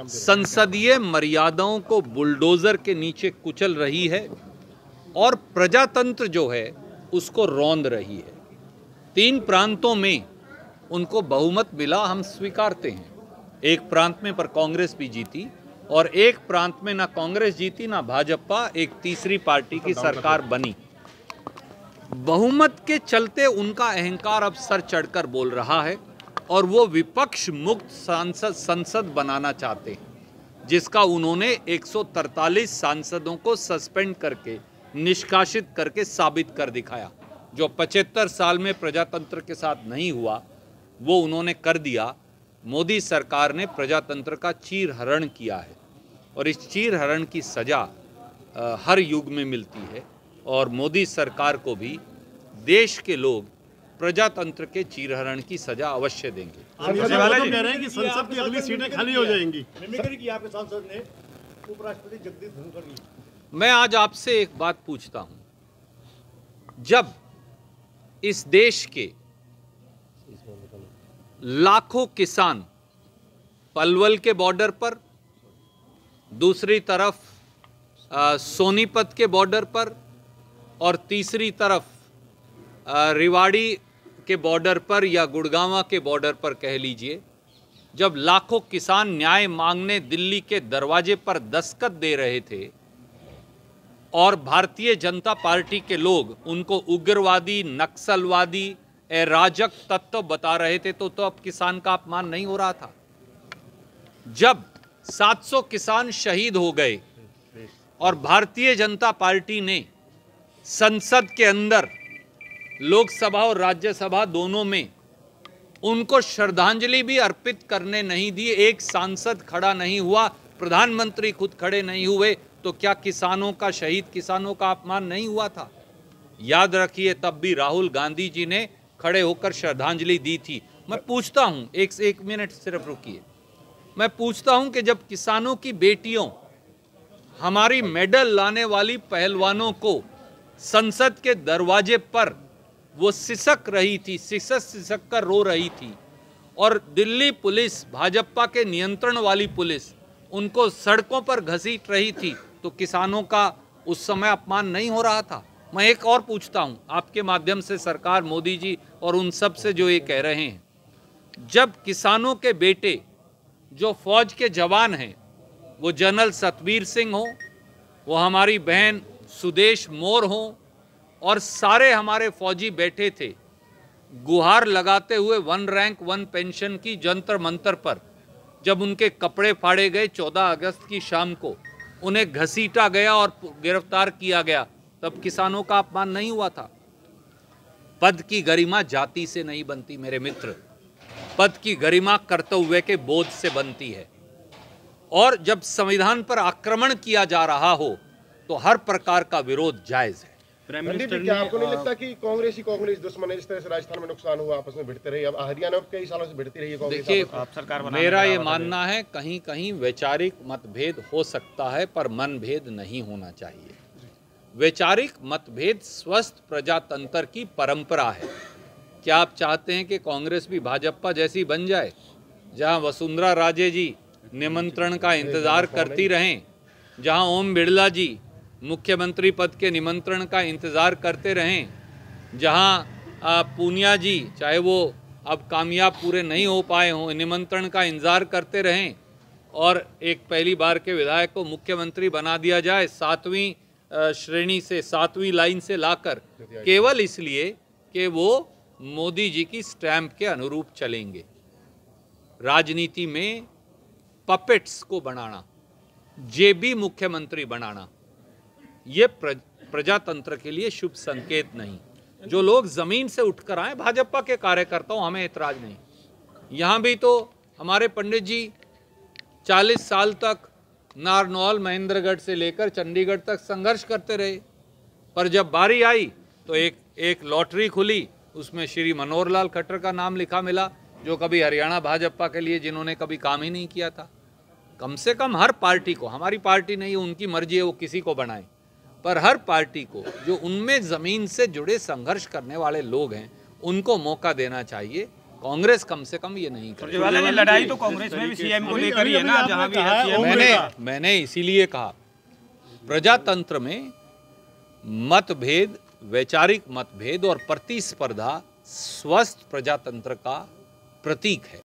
संसदीय मर्यादाओं को बुलडोजर के नीचे कुचल रही है और प्रजातंत्र जो है उसको रौंद रही है। 3 प्रांतों में उनको बहुमत मिला, हम स्वीकारते हैं। एक प्रांत में पर कांग्रेस भी जीती और एक प्रांत में ना कांग्रेस जीती ना भाजपा, एक तीसरी पार्टी की सरकार बनी। बहुमत के चलते उनका अहंकार अब सर चढ़कर बोल रहा है और वो विपक्ष मुक्त संसद बनाना चाहते हैं, जिसका उन्होंने 143 सांसदों को सस्पेंड करके, निष्कासित करके साबित कर दिखाया। जो 75 साल में प्रजातंत्र के साथ नहीं हुआ वो उन्होंने कर दिया। मोदी सरकार ने प्रजातंत्र का चीरहरण किया है और इस चीरहरण की सज़ा हर युग में मिलती है और मोदी सरकार को भी देश के लोग प्रजातंत्र के चीरहरण की सजा अवश्य देंगे। कह रहे हैं कि संसद की अगली सीटें खाली हो जाएंगी। सांसद ने उपराष्ट्रपति जगदीप धनखड़ की। मैं आज आपसे एक बात पूछता हूं, जब इस देश के लाखों किसान पलवल के बॉर्डर पर, दूसरी तरफ सोनीपत के बॉर्डर पर और तीसरी तरफ रेवाड़ी के बॉर्डर पर या गुड़गांव के बॉर्डर पर कह लीजिए, जब लाखों किसान न्याय मांगने दिल्ली के दरवाजे पर दस्तखत दे रहे थे और भारतीय जनता पार्टी के लोग उनको उग्रवादी, नक्सलवादी, अराजक तत्व बता रहे थे, तो अब किसान का अपमान नहीं हो रहा था। जब 700 किसान शहीद हो गए और भारतीय जनता पार्टी ने संसद के अंदर, लोकसभा और राज्यसभा दोनों में उनको श्रद्धांजलि भी अर्पित करने नहीं दी, एक सांसद खड़ा नहीं हुआ, प्रधानमंत्री खुद खड़े नहीं हुए, तो क्या किसानों का, शहीद किसानों का अपमान नहीं हुआ था? याद रखिए, तब भी राहुल गांधी जी ने खड़े होकर श्रद्धांजलि दी थी। मैं पूछता हूं, एक मिनट सिर्फ रुकिए, मैं पूछता हूं कि जब किसानों की बेटियों, हमारी मेडल लाने वाली पहलवानों को संसद के दरवाजे पर वो सिसक रही थी, सिसक कर रो रही थी और दिल्ली पुलिस, भाजपा के नियंत्रण वाली पुलिस, उनको सड़कों पर घसीट रही थी, तो किसानों का उस समय अपमान नहीं हो रहा था? मैं एक और पूछता हूं आपके माध्यम से सरकार, मोदी जी और उन सब से जो ये कह रहे हैं, जब किसानों के बेटे जो फौज के जवान हैं, वो जनरल सतवीर सिंह हो, वो हमारी बहन सुदेश मोर हो और सारे हमारे फौजी बैठे थे गुहार लगाते हुए 1 रैंक 1 पेंशन की जंतर मंतर पर, जब उनके कपड़े फाड़े गए 14 अगस्त की शाम को, उन्हें घसीटा गया और गिरफ्तार किया गया, तब किसानों का अपमान नहीं हुआ था? पद की गरिमा जाति से नहीं बनती मेरे मित्र, पद की गरिमा कर्तव्य के बोध से बनती है। और जब संविधान पर आक्रमण किया जा रहा हो तो हर प्रकार का विरोध जायज है। क्या आपको नहीं लगता कि कांग्रेस ही कांग्रेस दुश्मन है? जिस तरह से राजस्थान में नुकसान हुआ, आपस में भिड़ते रही, अब हरियाणा में कई सालों से भिड़ती रही है कांग्रेस। देखिए, मेरा ये मानना है कहीं कहीं वैचारिक मतभेद हो सकता है, पर मनभेद नहीं होना चाहिए। वैचारिक मतभेद स्वस्थ प्रजातंत्र की परंपरा है। क्या आप चाहते हैं कि कांग्रेस भी भाजपा जैसी बन जाए, जहां वसुंधरा राजे जी निमंत्रण का इंतजार करती रहें, जहां ओम बिड़ला जी मुख्यमंत्री पद के निमंत्रण का इंतज़ार करते रहें, जहां पूनिया जी, चाहे वो अब कामयाब पूरे नहीं हो पाए हों, निमंत्रण का इंतज़ार करते रहें और एक पहली बार के विधायक को मुख्यमंत्री बना दिया जाए 7वीं श्रेणी से, 7वीं लाइन से लाकर, केवल इसलिए कि वो मोदी जी की स्टैंप के अनुरूप चलेंगे। राजनीति में पपेट्स को बनाना, जेबी मुख्यमंत्री बनाना, ये प्रजातंत्र के लिए शुभ संकेत नहीं। जो लोग जमीन से उठकर आए, भाजपा के कार्यकर्ताओं, हमें ऐतराज नहीं। यहाँ भी तो हमारे पंडित जी 40 साल तक नारनौल, महेंद्रगढ़ से लेकर चंडीगढ़ तक संघर्ष करते रहे, पर जब बारी आई तो एक लॉटरी खुली, उसमें श्री मनोहर लाल खट्टर का नाम लिखा मिला, जो कभी हरियाणा भाजपा के लिए जिन्होंने कभी काम ही नहीं किया था। कम से कम हर पार्टी को, हमारी पार्टी नहीं, उनकी मर्जी है वो किसी को बनाए, पर हर पार्टी को जो उनमें ज़मीन से जुड़े संघर्ष करने वाले लोग हैं उनको मौका देना चाहिए। कांग्रेस कम से कम ये नहीं करेगी। सुरजेवाला जी, लड़ाई तो कांग्रेस में भी सीएम को लेकर ही है ना, जहां भी है सीएम। मैंने इसीलिए कहा प्रजातंत्र में मतभेद, वैचारिक मतभेद और प्रतिस्पर्धा स्वस्थ प्रजातंत्र का प्रतीक है।